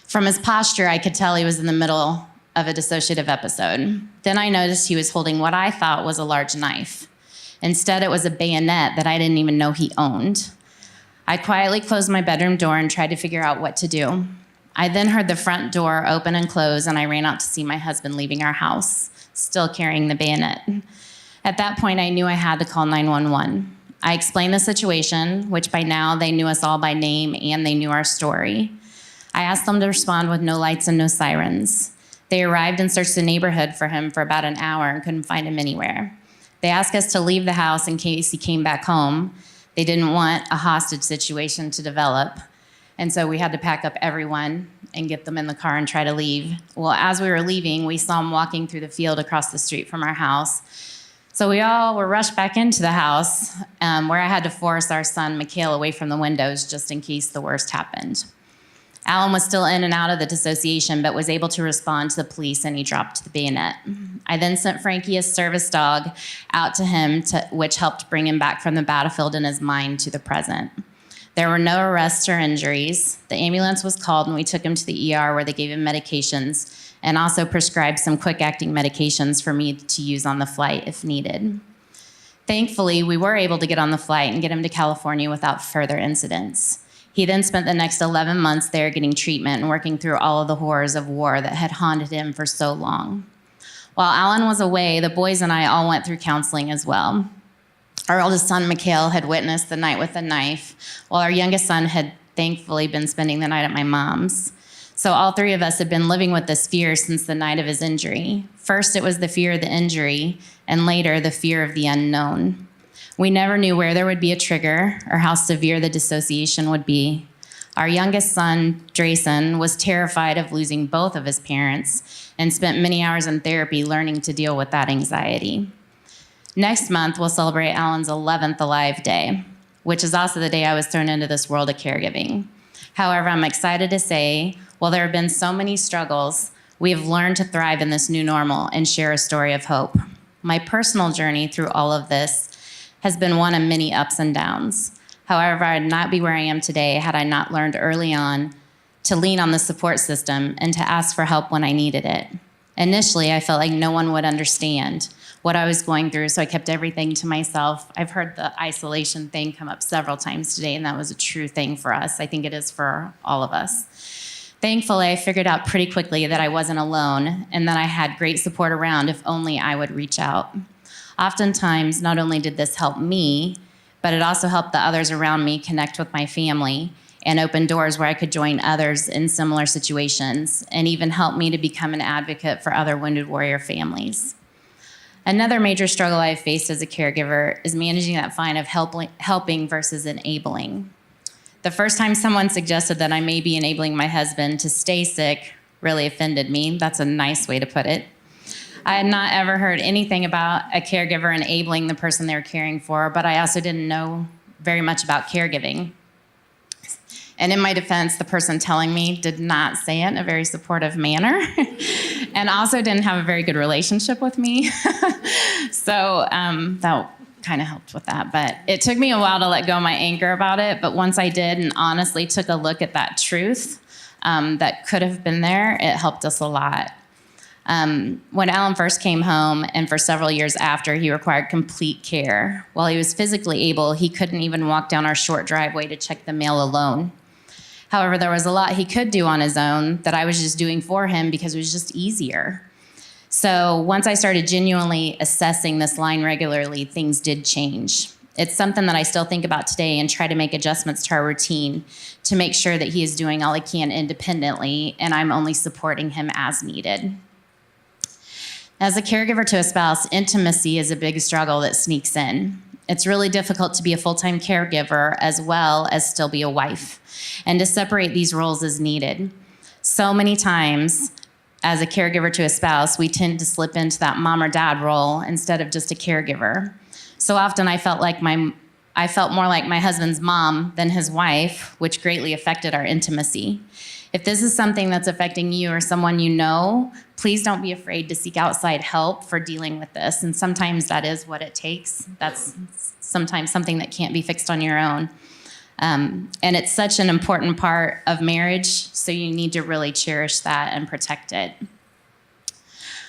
S5: From his posture, I could tell he was in the middle of a dissociative episode. Then I noticed he was holding what I thought was a large knife. Instead, it was a bayonet that I didn't even know he owned. I quietly closed my bedroom door and tried to figure out what to do. I then heard the front door open and close, and I ran out to see my husband leaving our house, still carrying the bayonet. At that point, I knew I had to call 911. I explained the situation, which by now they knew us all by name and they knew our story. I asked them to respond with no lights and no sirens. They arrived and searched the neighborhood for him for about an hour and couldn't find him anywhere. They asked us to leave the house in case he came back home. They didn't want a hostage situation to develop. And so we had to pack up everyone and get them in the car and try to leave. Well, as we were leaving, we saw him walking through the field across the street from our house. So we all were rushed back into the house, where I had to force our son, Mikhail, away from the windows just in case the worst happened. Alan was still in and out of the dissociation, but was able to respond to the police, and he dropped the bayonet. I then sent Frankie, his service dog, out to him, which helped bring him back from the battlefield in his mind to the present. There were no arrests or injuries. The ambulance was called, and we took him to the ER, where they gave him medications and also prescribed some quick-acting medications for me to use on the flight if needed. Thankfully, we were able to get on the flight and get him to California without further incidents. He then spent the next 11 months there getting treatment and working through all of the horrors of war that had haunted him for so long. While Alan was away, the boys and I all went through counseling as well. Our oldest son, Mikhail, had witnessed the night with the knife, while our youngest son had thankfully been spending the night at my mom's. So all three of us had been living with this fear since the night of his injury. First, it was the fear of the injury, and later, the fear of the unknown. We never knew where there would be a trigger or how severe the dissociation would be. Our youngest son, Drayson, was terrified of losing both of his parents and spent many hours in therapy learning to deal with that anxiety. Next month, we'll celebrate Alan's 11th Alive Day, which is also the day I was thrown into this world of caregiving. However, I'm excited to say, while there have been so many struggles, we have learned to thrive in this new normal and share a story of hope. My personal journey through all of this has been one of many ups and downs. However, I'd not be where I am today had I not learned early on to lean on the support system and to ask for help when I needed it. Initially, I felt like no one would understand what I was going through, so I kept everything to myself. I've heard the isolation thing come up several times today, and that was a true thing for us. I think it is for all of us. Thankfully, I figured out pretty quickly that I wasn't alone and that I had great support around if only I would reach out. Oftentimes, not only did this help me, but it also helped the others around me connect with my family and open doors where I could join others in similar situations, and even help me to become an advocate for other wounded warrior families. Another major struggle I've faced as a caregiver is managing that fine of helping versus enabling. The first time someone suggested that I may be enabling my husband to stay sick really offended me. That's a nice way to put it. I had not ever heard anything about a caregiver enabling the person they were caring for, but I also didn't know very much about caregiving. And in my defense, the person telling me did not say it in a very supportive manner and also didn't have a very good relationship with me. So that kind of helped with that. But it took me a while to let go of my anger about it. But once I did and honestly took a look at that truth that could have been there, it helped us a lot. When Alan first came home and for several years after, he required complete care. While he was physically able, he couldn't even walk down our short driveway to check the mail alone. However, there was a lot he could do on his own that I was just doing for him because it was just easier. So once I started genuinely assessing this line regularly, things did change. It's something that I still think about today and try to make adjustments to our routine to make sure that he is doing all he can independently and I'm only supporting him as needed. As a caregiver to a spouse, intimacy is a big struggle that sneaks in. It's really difficult to be a full-time caregiver as well as still be a wife, and to separate these roles is needed. So many times, as a caregiver to a spouse, we tend to slip into that mom or dad role instead of just a caregiver. So often I felt more like my husband's mom than his wife, which greatly affected our intimacy. If this is something that's affecting you or someone you know, please don't be afraid to seek outside help for dealing with this. And sometimes that is what it takes. That's sometimes something that can't be fixed on your own. And it's such an important part of marriage, so you need to really cherish that and protect it.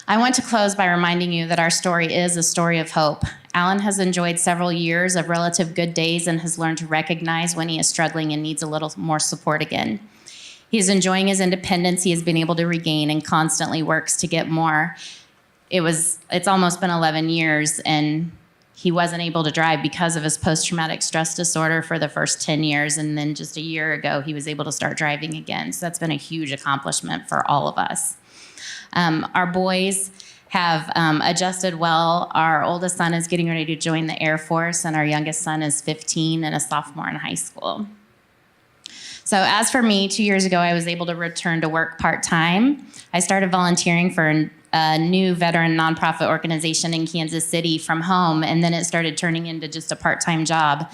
S5: I want to close by reminding you that our story is a story of hope. Alan has enjoyed several years of relative good days and has learned to recognize when he is struggling and needs a little more support again. He is enjoying his independence he has been able to regain and constantly works to get more. It's almost been 11 years and he wasn't able to drive because of his post-traumatic stress disorder for the first 10 years. And then just a year ago, he was able to start driving again. So that's been a huge accomplishment for all of us. Our boys have adjusted well. Our oldest son is getting ready to join the Air Force, and our youngest son is 15 and a sophomore in high school. So as for me, 2 years ago, I was able to return to work part-time. I started volunteering for a new veteran nonprofit organization in Kansas City from home, and then it started turning into just a part-time job.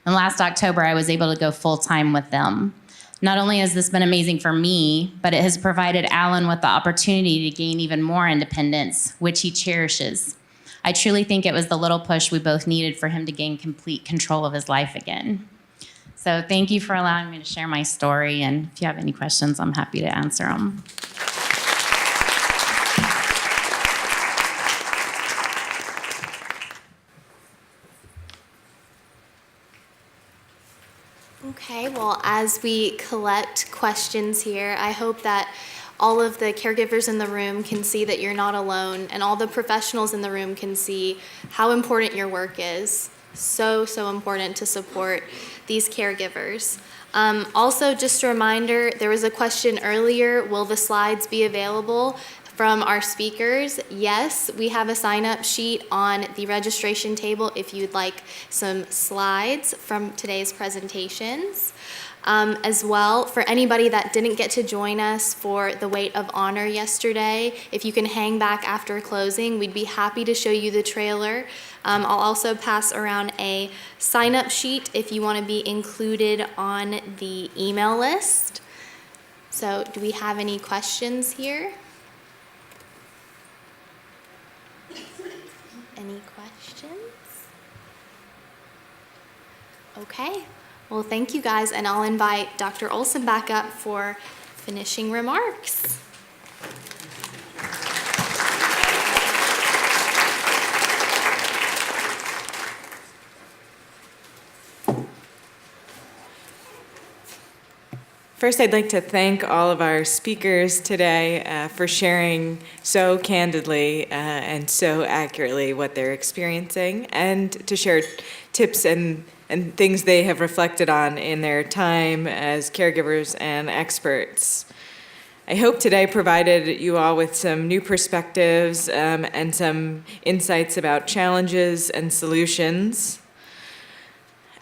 S5: And last October, I was able to go full-time with them. Not only has this been amazing for me, but it has provided Alan with the opportunity to gain even more independence, which he cherishes. I truly think it was the little push we both needed for him to gain complete control of his life again. So thank you for allowing me to share my story, and if you have any questions, I'm happy to answer them.
S1: Okay, well, as we collect questions here, I hope that all of the caregivers in the room can see that you're not alone, and all the professionals in the room can see how important your work is. So important to support these caregivers. Also, just a reminder, there was a question earlier, will the slides be available from our speakers? Yes, we have a sign-up sheet on the registration table if you'd like some slides from today's presentations. As well, for anybody that didn't get to join us for the Weight of Honor yesterday, if you can hang back after closing, we'd be happy to show you the trailer. I'll also pass around a sign-up sheet if you want to be included on the email list. So, do we have any questions here? Any questions? Okay. Well, thank you guys, and I'll invite Dr. Olsen back up for finishing remarks.
S6: First, I'd like to thank all of our speakers today for sharing so candidly and so accurately what they're experiencing, and to share tips and things they have reflected on in their time as caregivers and experts. I hope today provided you all with some new perspectives and some insights about challenges and solutions.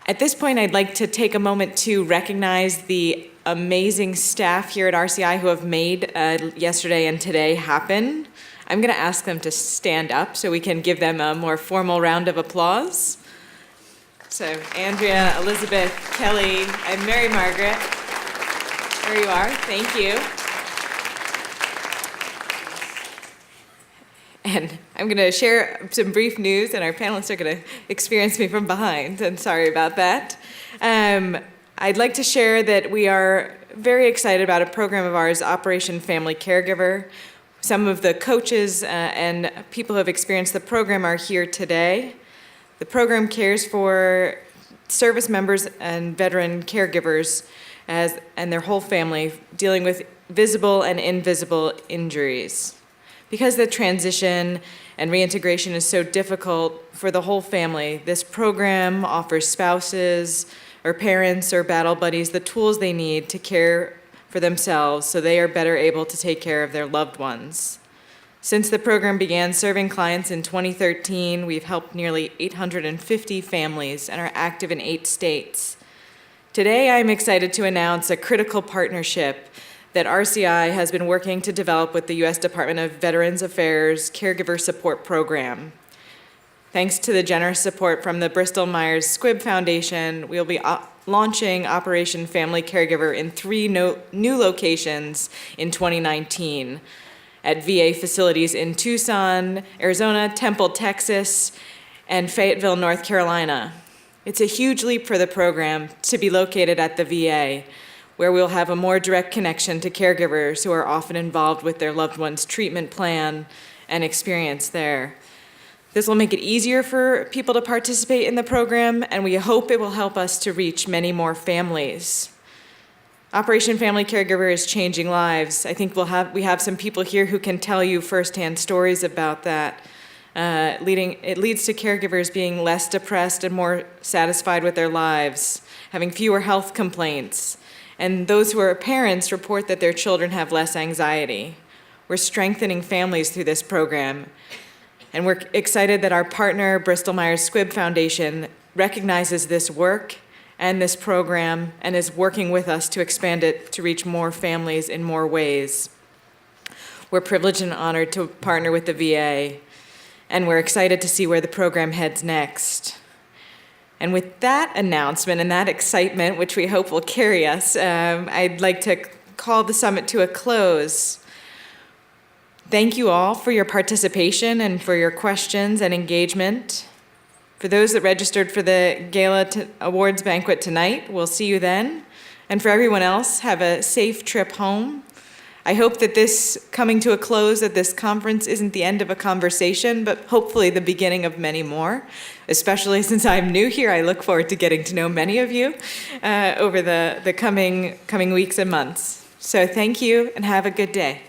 S6: At this point, I'd like to take a moment to recognize the amazing staff here at RCI who have made yesterday and today happen. I'm going to ask them to stand up so we can give them a more formal round of applause. So Andrea, Elizabeth, Kelly, and Mary Margaret, there you are. Thank you. And I'm going to share some brief news, and our panelists are going to experience me from behind, and sorry about that. I'd like to share that we are very excited about a program of ours, Operation Family Caregiver. Some of the coaches and people who have experienced the program are here today. The program cares for service members and veteran caregivers and their whole family dealing with visible and invisible injuries. Because the transition and reintegration is so difficult for the whole family, this program offers spouses or parents or battle buddies the tools they need to care for themselves so they are better able to take care of their loved ones. Since the program began serving clients in 2013, we've helped nearly 850 families and are active in 8 states. Today, I'm excited to announce a critical partnership that RCI has been working to develop with the U.S. Department of Veterans Affairs Caregiver Support Program. Thanks to the generous support from the Bristol Myers Squibb Foundation, we'll be launching Operation Family Caregiver in 3 new locations in 2019 at VA facilities in Tucson, Arizona, Temple, Texas, and Fayetteville, North Carolina. It's a huge leap for the program to be located at the VA, where we'll have a more direct connection to caregivers who are often involved with their loved one's treatment plan and experience there. This will make it easier for people to participate in the program, and we hope it will help us to reach many more families. Operation Family Caregiver is changing lives. I think we have some people here who can tell you firsthand stories about that. It leads to caregivers being less depressed and more satisfied with their lives, having fewer health complaints. And those who are parents report that their children have less anxiety. We're strengthening families through this program. And we're excited that our partner, Bristol Myers Squibb Foundation, recognizes this work and this program and is working with us to expand it to reach more families in more ways. We're privileged and honored to partner with the VA, and we're excited to see where the program heads next. And with that announcement and that excitement, which we hope will carry us, I'd like to call the summit to a close. Thank you all for your participation and for your questions and engagement. For those that registered for the Gala Awards banquet tonight, we'll see you then. And for everyone else, have a safe trip home. I hope that this coming to a close at this conference isn't the end of a conversation, but hopefully the beginning of many more. Especially since I'm new here, I look forward to getting to know many of you over the coming weeks and months. So thank you and have a good day.